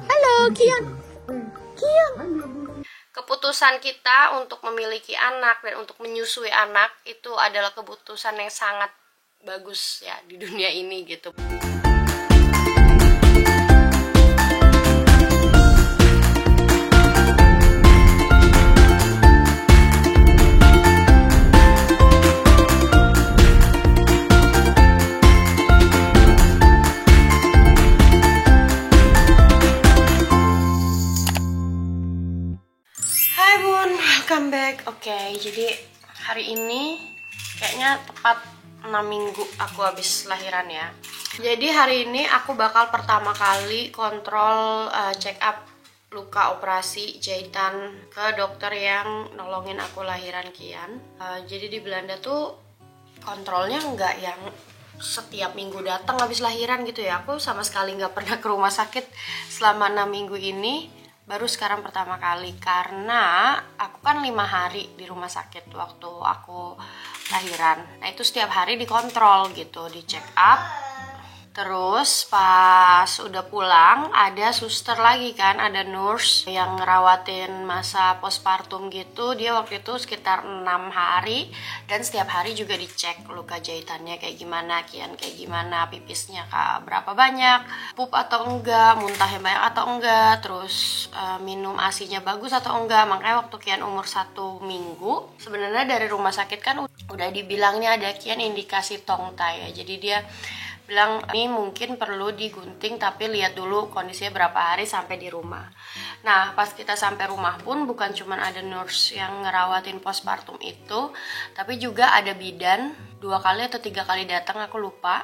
Halo, Kian. Kian. Keputusan kita untuk memiliki anak dan untuk menyusui anak itu adalah keputusan yang sangat bagus ya di dunia ini gitu. Welcome back. Oke, jadi hari ini kayaknya tepat 6 minggu aku habis lahiran ya. Jadi hari ini aku bakal pertama kali kontrol check up luka operasi jahitan ke dokter yang nolongin aku lahiran Kian. Jadi di Belanda tuh kontrolnya nggak yang setiap minggu datang habis lahiran gitu ya. Aku sama sekali nggak pernah ke rumah sakit selama 6 minggu ini. Baru sekarang pertama kali karena aku kan 5 hari di rumah sakit waktu aku lahiran. Nah itu setiap hari dikontrol gitu, di check up. Terus pas udah pulang ada suster lagi kan, ada nurse yang ngerawatin masa postpartum gitu. Dia waktu itu sekitar 6 hari dan setiap hari juga dicek luka jahitannya kayak gimana, Kian kayak gimana, pipisnya berapa banyak, pup atau enggak, muntahnya banyak atau enggak, terus minum ASI-nya bagus atau enggak. Makanya waktu Kian umur 1 minggu sebenarnya dari rumah sakit kan udah dibilangnya ada Kian indikasi tongtai ya. Jadi dia bilang ini mungkin perlu digunting tapi lihat dulu kondisinya berapa hari sampai di rumah. Nah pas kita sampai rumah pun bukan cuma ada nurse yang ngerawatin postpartum itu, tapi juga ada bidan 2 kali atau 3 kali datang aku lupa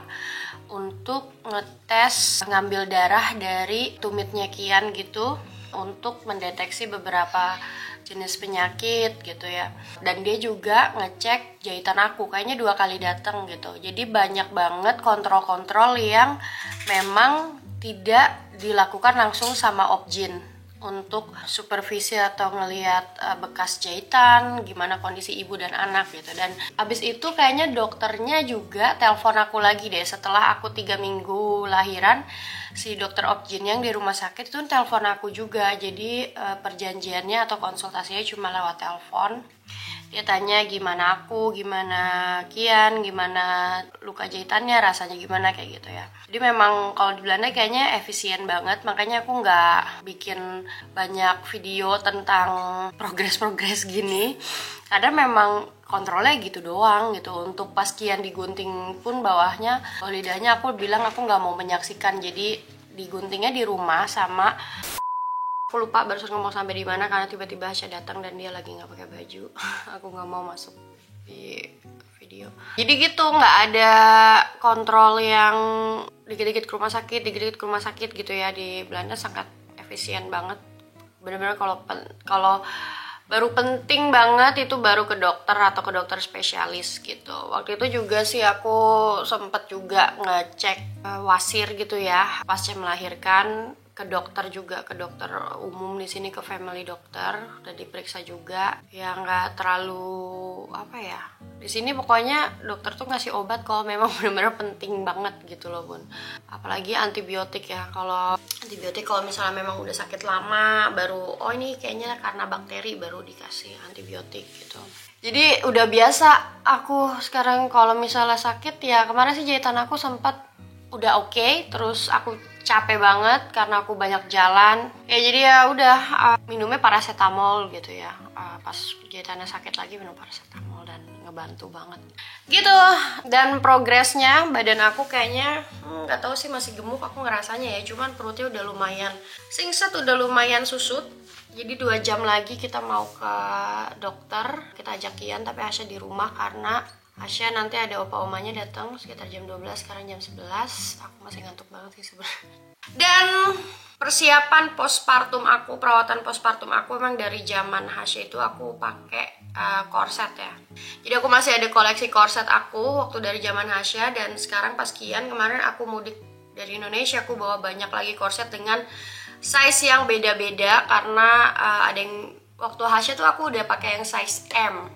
untuk ngetes ngambil darah dari tumitnya Kian gitu untuk mendeteksi beberapa jenis penyakit gitu ya. Dan dia juga ngecek jahitan aku, kayaknya 2 kali datang gitu. Jadi banyak banget kontrol-kontrol yang memang tidak dilakukan langsung sama Obgyn untuk supervisi atau ngelihat bekas jahitan, gimana kondisi ibu dan anak gitu. Dan abis itu kayaknya dokternya juga telepon aku lagi deh setelah aku 3 minggu lahiran. Si dokter Obgyn yang di rumah sakit itu telepon aku juga. Jadi perjanjiannya atau konsultasinya cuma lewat telepon. Dia tanya gimana aku, gimana Kian, gimana luka jahitannya, rasanya gimana kayak gitu ya. Jadi memang kalau di Belanda kayaknya efisien banget, makanya aku nggak bikin banyak video tentang progres-progres gini. Karena memang kontrolnya gitu doang gitu. Untuk pas Kian digunting pun bawahnya, lidahnya aku bilang aku nggak mau menyaksikan. Jadi diguntingnya di rumah sama aku lupa barusan ngomong sampai di mana karena tiba-tiba Hasya datang dan dia lagi nggak pakai baju. Aku nggak mau masuk di video. Jadi gitu, nggak ada kontrol yang dikit-dikit ke rumah sakit, dikit-dikit ke rumah sakit gitu ya. Di Belanda sangat efisien banget. Bener-bener kalau baru penting banget itu baru ke dokter atau ke dokter spesialis gitu. Waktu itu juga sih aku sempet juga ngecek wasir gitu ya pasca melahirkan, ke dokter juga, ke dokter umum di sini, ke family dokter, dan diperiksa juga. Ya nggak terlalu apa ya. Di sini pokoknya dokter tuh ngasih obat kalau memang benar-benar penting banget gitu loh Bun. Apalagi antibiotik ya. Kalau antibiotik kalau misalnya memang udah sakit lama baru ini kayaknya karena bakteri baru dikasih antibiotik gitu. Jadi udah biasa aku sekarang kalau misalnya sakit ya. Kemarin sih jahitan aku sempat udah oke, terus aku capek banget karena aku banyak jalan ya, jadi ya udah minumnya paracetamol gitu ya. Pas jahitannya sakit lagi minum paracetamol dan ngebantu banget gitu. Dan progresnya badan aku kayaknya nggak tahu sih, masih gemuk aku ngerasanya ya, cuman perutnya udah lumayan singset, udah lumayan susut. Jadi 2 jam lagi kita mau ke dokter, kita ajak Kian tapi Hasya di rumah karena Hasya nanti ada opa-omanya datang sekitar jam 12, sekarang jam 11. Aku masih ngantuk banget sih sebenarnya. Dan persiapan postpartum aku, perawatan postpartum aku emang dari zaman Hasya itu aku pakai korset ya. Jadi aku masih ada koleksi korset aku waktu dari zaman Hasya, dan sekarang pas Kian kemarin aku mudik dari Indonesia aku bawa banyak lagi korset dengan size yang beda-beda karena ada yang waktu Hasya tuh aku udah pakai yang size M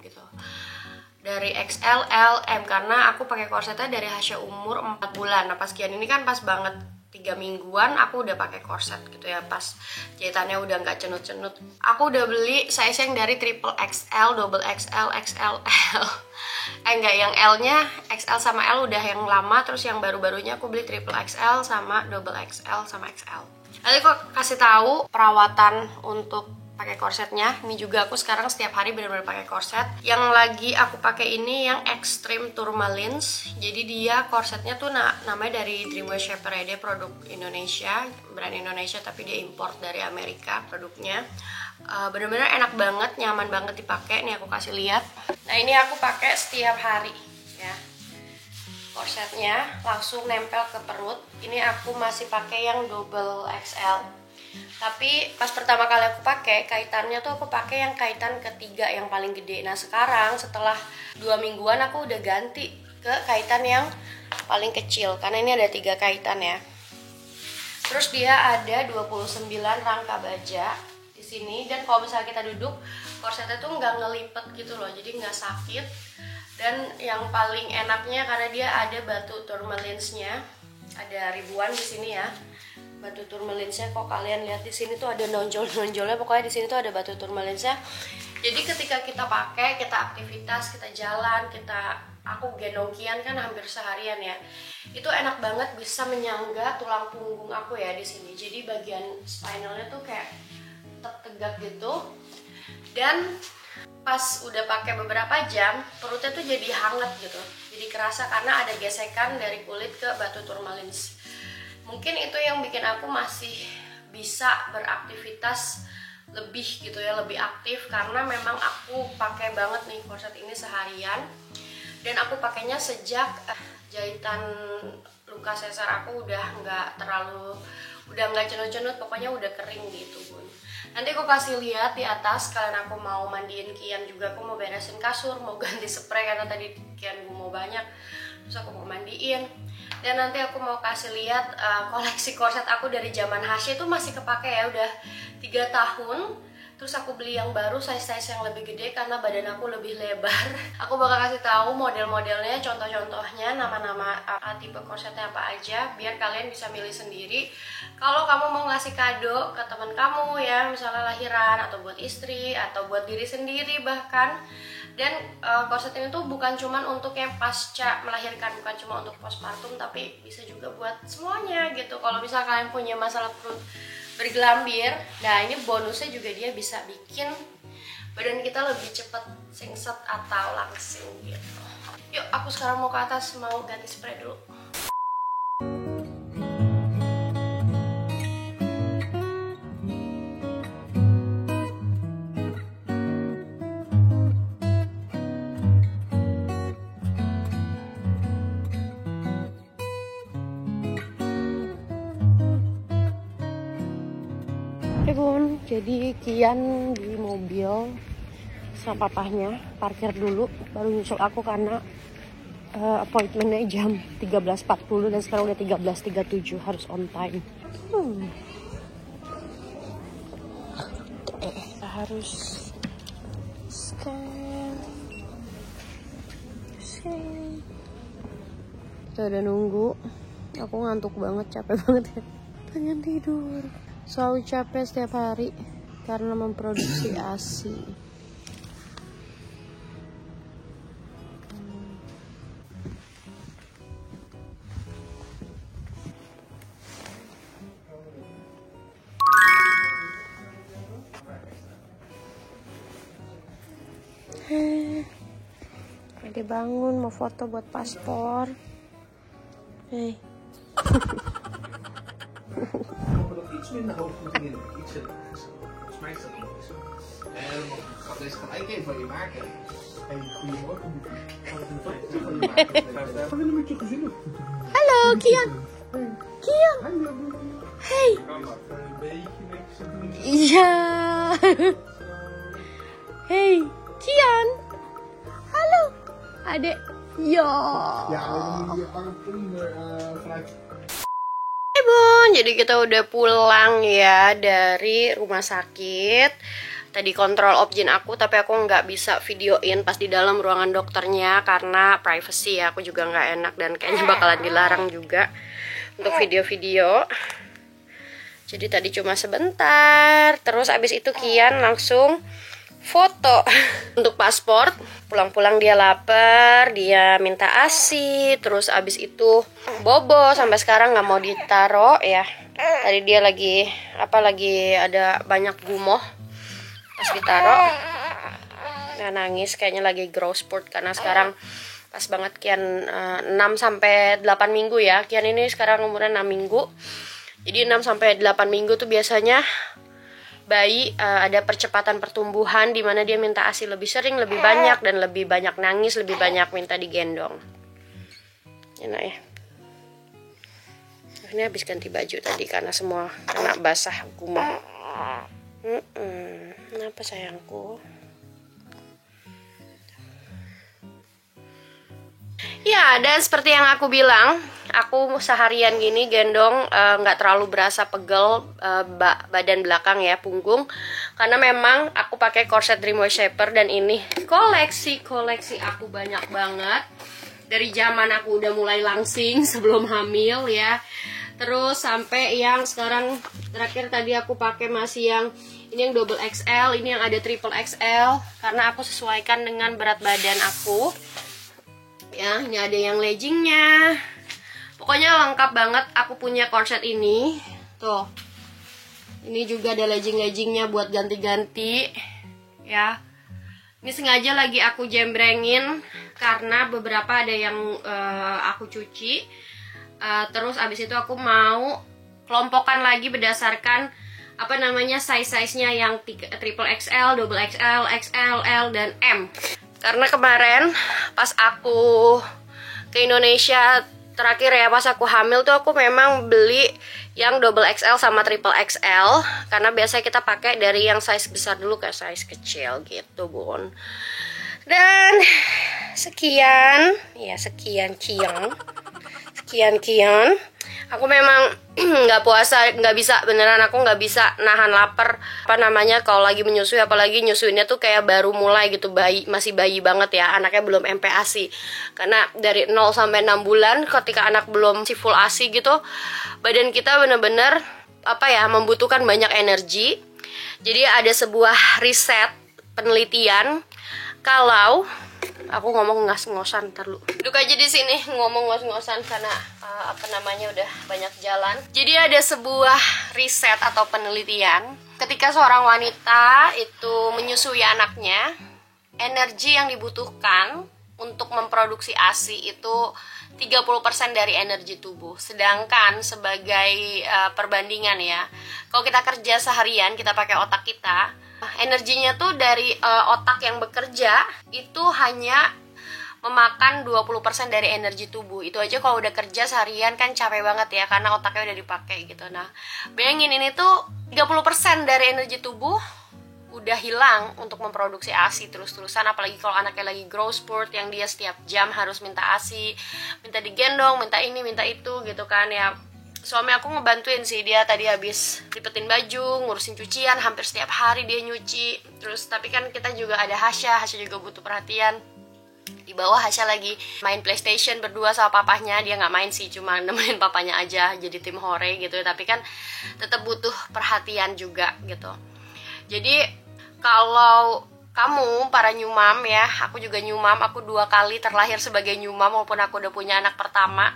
gitu. dari XL, L, M, karena aku pakai korsetnya dari Hasya umur 4 bulan. Nah pas Kian ini kan pas banget 3 mingguan aku udah pakai korset gitu ya, pas jahitannya udah nggak cenut-cenut. Aku udah beli size yang dari triple XL, double XL, XLL. Enggak, yang L-nya XL sama L udah yang lama, terus yang baru-barunya aku beli triple XL sama double XL sama XL. Nanti kok kasih tahu perawatan untuk pakai korsetnya. Ini juga aku sekarang setiap hari benar-benar pakai korset. Yang lagi aku pakai ini yang Extreme Tourmalines. Jadi dia korsetnya tuh namanya dari Dreamwear Shaper ya. Dia produk Indonesia, brand Indonesia tapi dia import dari Amerika produknya. Benar-benar enak banget, nyaman banget dipakai. Nih aku kasih lihat. Nah ini aku pakai setiap hari ya. Korsetnya langsung nempel ke perut. Ini aku masih pakai yang double XL. Tapi pas pertama kali aku pakai kaitannya tuh aku pakai yang kaitan ketiga yang paling gede. Nah sekarang setelah 2 mingguan aku udah ganti ke kaitan yang paling kecil karena ini ada 3 kaitan ya. Terus dia ada 29 rangka baja di sini, dan kalau misalnya kita duduk korsetnya tuh nggak ngelipet gitu loh, jadi nggak sakit. Dan yang paling enaknya karena dia ada batu tourmalines-nya, ada ribuan di sini ya. Batu tourmalines-nya kok kalian lihat di sini tuh ada nonjol-nonjolnya, pokoknya di sini tuh ada batu tourmalines-nya. Jadi ketika kita pakai, kita aktivitas, kita jalan, aku gendong Kian kan hampir seharian ya. Itu enak banget bisa menyangga tulang punggung aku ya di sini. Jadi bagian spinalnya tuh kayak tegak gitu. Dan pas udah pakai beberapa jam, perutnya tuh jadi hangat gitu. Jadi kerasa karena ada gesekan dari kulit ke batu tourmalines. Mungkin itu yang bikin aku masih bisa beraktivitas lebih gitu ya, lebih aktif, karena memang aku pakai banget nih korset ini seharian. Dan aku pakainya sejak jahitan luka sesar aku udah nggak cenut-cenut, pokoknya udah kering gitu bun. Nanti aku kasih lihat di atas, kalian aku mau mandiin Kian juga, aku mau beresin kasur, mau ganti spray karena tadi Kian gue mau banyak, terus aku mau mandiin. Dan nanti aku mau kasih lihat koleksi korset aku dari zaman Hasya itu masih kepake ya, udah 3 tahun. Terus aku beli yang baru size-size yang lebih gede karena badan aku lebih lebar. Aku bakal kasih tahu model-modelnya, contoh-contohnya, nama-nama tipe korsetnya apa aja, biar kalian bisa milih sendiri. Kalau kamu mau ngasih kado ke teman kamu ya, misalnya lahiran atau buat istri atau buat diri sendiri bahkan. Dan korset ini tuh bukan cuma untuk yang pasca melahirkan, bukan cuma untuk postpartum, tapi bisa juga buat semuanya gitu. Kalau misalnya kalian punya masalah perut bergelambir, nah ini bonusnya juga dia bisa bikin badan kita lebih cepat singset atau langsing gitu. Yuk aku sekarang mau ke atas, mau ganti spray dulu. Bun, jadi Kian di mobil sama papahnya parkir dulu, baru nyusul aku karena appointmentnya jam 13.40 dan sekarang udah 13.37, harus on time. Harus scan. Kita udah nunggu, aku ngantuk banget, capek banget ya, pengen tidur. Selalu capek setiap hari karena memproduksi ASI. Ade bangun mau foto buat paspor. Hey. Iets minder hoog moeten in. Iets volgens mij is dat niet zo. Mag deze kan ik even van je maken. Hey, goedemorgen. We willen met je gezin op. Hallo Kian. Kian. Hey. Een beetje niks. Ja. Hey Kian. Halo. Adek. Ya. Ja, we hebben hier onder vanuit. Hai Bun, jadi kita udah pulang ya dari rumah sakit. tadi kontrol objin aku, tapi aku nggak bisa videoin pas di dalam ruangan dokternya karena privacy ya, aku juga nggak enak dan kayaknya bakalan dilarang juga untuk video-video. Jadi tadi cuma sebentar, terus abis itu Kian langsung foto untuk paspor. Pulang-pulang dia lapar, dia minta ASI, terus abis itu bobo sampai sekarang nggak mau ditaro ya. Tadi dia lagi ada banyak gumoh pas ditaro. Nah, nangis kayaknya lagi growth spurt karena sekarang pas banget Kian 6 sampai 8 minggu ya. Kian ini sekarang umurnya 6 minggu. Jadi 6 sampai 8 minggu tuh biasanya bayi ada percepatan pertumbuhan di mana dia minta ASI lebih sering, lebih banyak, dan lebih banyak nangis, lebih banyak minta digendong. Enak ya. Ini habis ganti baju tadi karena semua kena basah gumah. Kenapa sayangku? Ya, dan seperti yang aku bilang, aku seharian gini gendong nggak terlalu berasa pegel badan belakang ya, punggung, karena memang aku pakai korset Dreamway Shaper dan ini koleksi aku banyak banget dari zaman aku udah mulai langsing sebelum hamil ya, terus sampai yang sekarang terakhir tadi aku pakai masih yang ini yang double XL, ini yang ada triple XL karena aku sesuaikan dengan berat badan aku. Ya, ini ada yang leggingnya. Pokoknya lengkap banget. Aku punya korset ini. Tuh. Ini juga ada leggingnya buat ganti-ganti. Ya. Ini sengaja lagi aku jembrengin karena beberapa ada yang aku cuci. Terus abis itu aku mau kelompokkan lagi berdasarkan apa namanya size-nya yang triple XL, double XL, XL, L, dan M. Karena kemarin pas aku ke Indonesia terakhir ya, pas aku hamil tuh aku memang beli yang double XL sama triple XL. Karena biasanya kita pakai dari yang size besar dulu ke size kecil gitu, Bun. Dan sekian Kian. Aku memang nggak puasa, nggak bisa, beneran aku nggak bisa nahan lapar. Apa namanya, kalau lagi menyusui, apalagi nyusuinnya tuh kayak baru mulai gitu, masih bayi banget ya, anaknya belum MPASI. Karena dari 0 sampai 6 bulan, ketika anak belum full ASI gitu, badan kita bener-bener membutuhkan banyak energi. Jadi ada sebuah riset penelitian kalau aku ngomong ngos-ngosan, ntar lu duduk aja di sini ngomong ngos-ngosan karena udah banyak jalan. Jadi ada sebuah riset atau penelitian, ketika seorang wanita itu menyusui anaknya, energi yang dibutuhkan untuk memproduksi ASI itu 30% dari energi tubuh. Sedangkan sebagai perbandingan ya, kalau kita kerja seharian, kita pakai otak kita, energinya tuh dari otak yang bekerja itu hanya memakan 20% dari energi tubuh. Itu aja kalau udah kerja seharian kan capek banget ya, karena otaknya udah dipakai gitu. Nah, bayangin ini tuh 30% dari energi tubuh udah hilang untuk memproduksi ASI terus-terusan. Apalagi kalau anaknya lagi growth spurt yang dia setiap jam harus minta ASI, minta digendong, minta ini, minta itu gitu kan ya. Suami aku ngebantuin sih, dia tadi habis lipetin baju, ngurusin cucian, hampir setiap hari dia nyuci. Terus tapi kan kita juga ada Hasya juga butuh perhatian. Di bawah Hasya lagi main PlayStation berdua sama papahnya. Dia nggak main sih, cuma nemenin papanya aja, jadi tim hore gitu. Tapi kan tetap butuh perhatian juga gitu. Jadi kalau kamu para nyumam ya, aku juga nyumam, aku 2 kali terlahir sebagai nyumam walaupun aku udah punya anak pertama.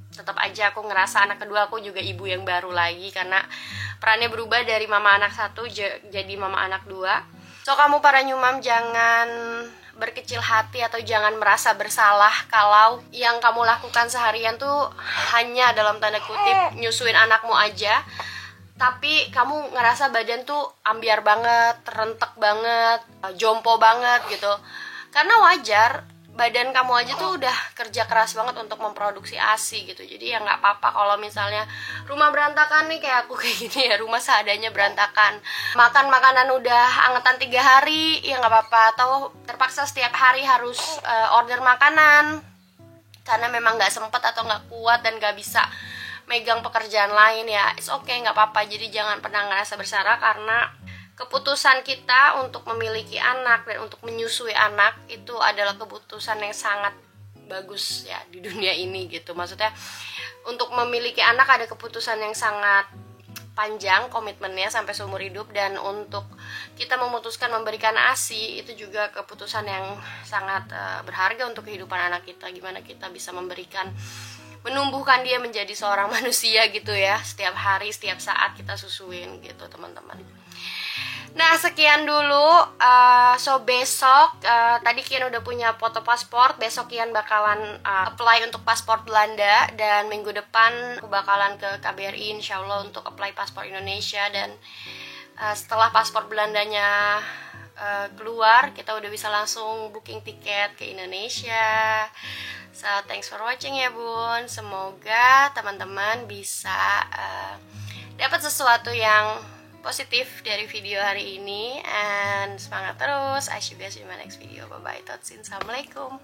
Tetap aja aku ngerasa anak kedua aku juga ibu yang baru lagi, karena perannya berubah dari mama anak 1 jadi mama anak 2. So kamu para nyumam jangan berkecil hati atau jangan merasa bersalah kalau yang kamu lakukan seharian tuh hanya dalam tanda kutip nyusuin anakmu aja, tapi kamu ngerasa badan tuh ambiar banget, rentek banget, jompo banget gitu. Karena wajar, badan kamu aja tuh udah kerja keras banget untuk memproduksi ASI gitu. Jadi ya nggak apa-apa kalau misalnya rumah berantakan nih, kayak aku kayak gini ya, rumah seadanya berantakan. Makan makanan udah angetan 3 hari, ya nggak apa-apa. Atau terpaksa setiap hari harus order makanan karena memang nggak sempet atau nggak kuat dan nggak bisa megang pekerjaan lain, ya it's okay, nggak apa-apa. Jadi jangan pernah ngerasa bersalah, karena keputusan kita untuk memiliki anak dan untuk menyusui anak itu adalah keputusan yang sangat bagus ya di dunia ini gitu. Maksudnya untuk memiliki anak ada keputusan yang sangat panjang komitmennya sampai seumur hidup, dan untuk kita memutuskan memberikan ASI itu juga keputusan yang sangat berharga untuk kehidupan anak kita. Gimana kita bisa menumbuhkan dia menjadi seorang manusia gitu ya, setiap hari, setiap saat kita susuin gitu teman-teman. Nah sekian dulu, so besok tadi Kian udah punya foto paspor, besok Kian bakalan apply untuk paspor Belanda, dan minggu depan aku bakalan ke KBRI insya Allah untuk apply paspor Indonesia. Dan setelah paspor Belandanya keluar, kita udah bisa langsung booking tiket ke Indonesia. So thanks for watching ya bun, semoga teman-teman bisa dapat sesuatu yang positif dari video hari ini, and semangat terus. I see you guys in my next video. Bye bye, Assalamualaikum.